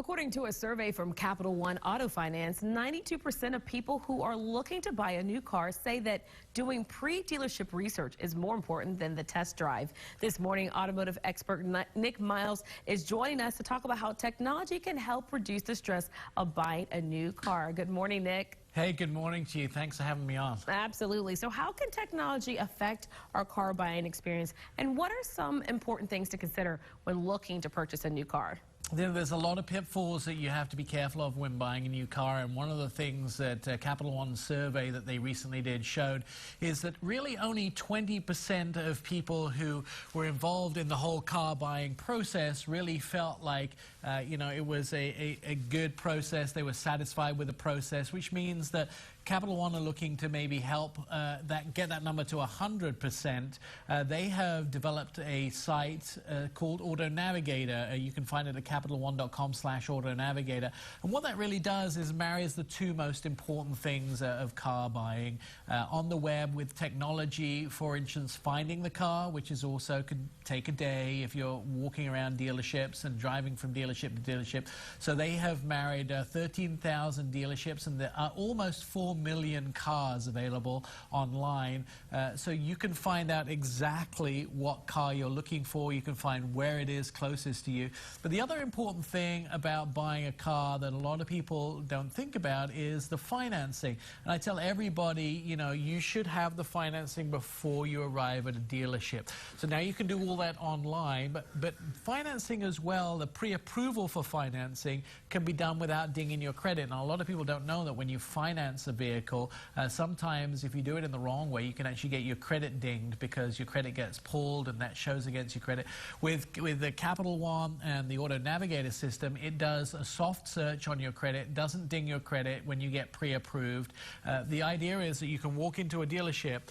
According to a survey from Capital One Auto Finance, 92% of people who are looking to buy a new car say that doing pre-dealership research is more important than the test drive. This morning, automotive expert Nick Miles is joining us to talk about how technology can help reduce the stress of buying a new car. Good morning, Nick. Hey, good morning to you. Thanks for having me on. Absolutely. So how can technology affect our car buying experience? And what are some important things to consider when looking to purchase a new car? There's a lot of pitfalls that you have to be careful of when buying a new car, and one of the things that Capital One survey that they recently did showed is that really only 20% of people who were involved in the whole car buying process really felt like it was a good process. They were satisfied with the process, which means that Capital One are looking to maybe help get that number to 100%. They have developed a site called Auto Navigator. You can find it at CapitalOne.com/AutoNavigator. And what that really does is marries the two most important things of car buying on the web with technology. For instance, finding the car, which is also could take a day if you're walking around dealerships and driving from dealership to dealership. So they have married 13,000 dealerships, and there are almost 4 million cars available online. So you can find out exactly what car you're looking for. You can find where it is closest to you. But the other important thing about buying a car that a lot of people don't think about is the financing. And I tell everybody, you should have the financing before you arrive at a dealership. So now you can do all that online, but financing as well, the pre-approval for financing can be done without dinging your credit. Now, a lot of people don't know that when you finance a vehicle, sometimes if you do it in the wrong way, you can actually get your credit dinged because your credit gets pulled and that shows against your credit. With the Capital One and the Auto Navigator system, it does a soft search on your credit, doesn't ding your credit when you get pre-approved. The idea is that you can walk into a dealership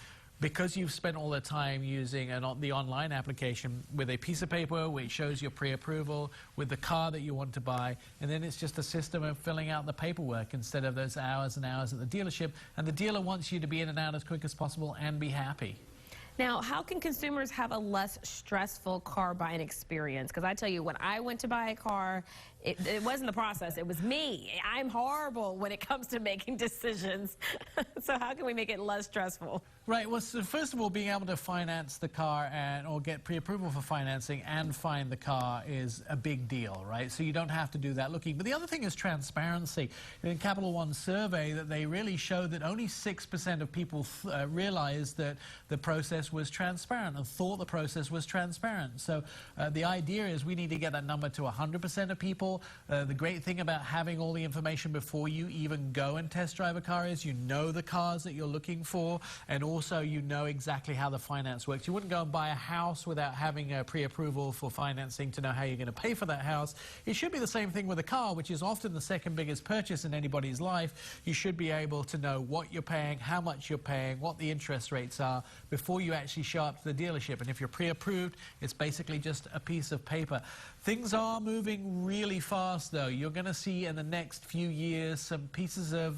because you've spent all the time using the online application with a piece of paper which shows your pre-approval with the car that you want to buy, and then it's just a system of filling out the paperwork instead of those hours and hours at the dealership, and the dealer wants you to be in and out as quick as possible and be happy. Now, how can consumers have a less stressful car buying experience? Because I tell you, when I went to buy a car, it wasn't the process, it was me. I'm horrible when it comes to making decisions. So how can we make it less stressful? Right, well, so first of all, being able to finance the car or get pre-approval for financing and find the car is a big deal, right? So you don't have to do that looking. But the other thing is transparency. In Capital One's survey, that they really showed that only 6% of people realized that the process was transparent and thought the process was transparent. So the idea is we need to get that number to 100% of people. The great thing about having all the information before you even go and test drive a car is you know the cars that you're looking for, and also you know exactly how the finance works. You wouldn't go and buy a house without having a pre-approval for financing to know how you're going to pay for that house. It should be the same thing with a car, which is often the second biggest purchase in anybody's life. You should be able to know what you're paying, how much you're paying, what the interest rates are before you actually show up to the dealership. And if you're pre-approved, it's basically just a piece of paper. Things are moving really fast, though. You're going to see in the next few years some pieces of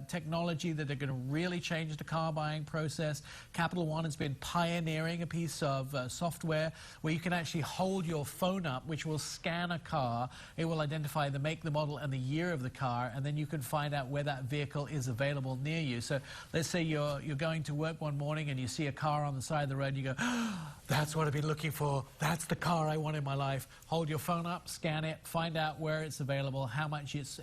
technology that are going to really change the car buying process. Capital One has been pioneering a piece of software where you can actually hold your phone up, which will scan a car. It will identify the make, the model, and the year of the car, and then you can find out where that vehicle is available near you. So let's say you're going to work one morning and you see a car on the side of the road, and you go, oh, that's what I've been looking for. That's the car I want in my life. Hold your phone up, scan it, find out where it's available, how much it's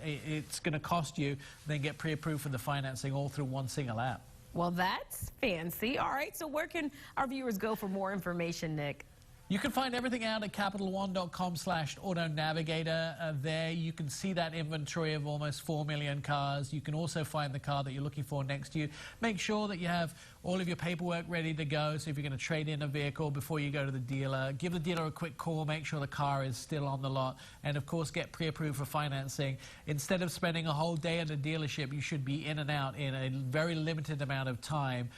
going to cost you, then get pre-approved for the financing all through one single app. Well, that's fancy. All right, so where can our viewers go for more information, Nick? You can find everything out at CapitalOne.com/AutoNavigator. There you can see that inventory of almost 4 million cars. You can also find the car that you're looking for next to you. Make sure that you have all of your paperwork ready to go. So if you're going to trade in a vehicle before you go to the dealer, give the dealer a quick call, make sure the car is still on the lot, and of course get pre-approved for financing. Instead of spending a whole day at a dealership, you should be in and out in a very limited amount of time.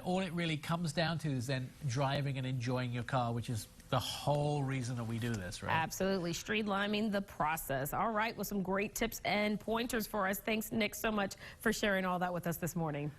All it really comes down to is then driving and enjoying your car, which is the whole reason that we do this, right? Absolutely. Streamlining the process. All right, well, some great tips and pointers for us. Thanks, Nick, so much for sharing all that with us this morning.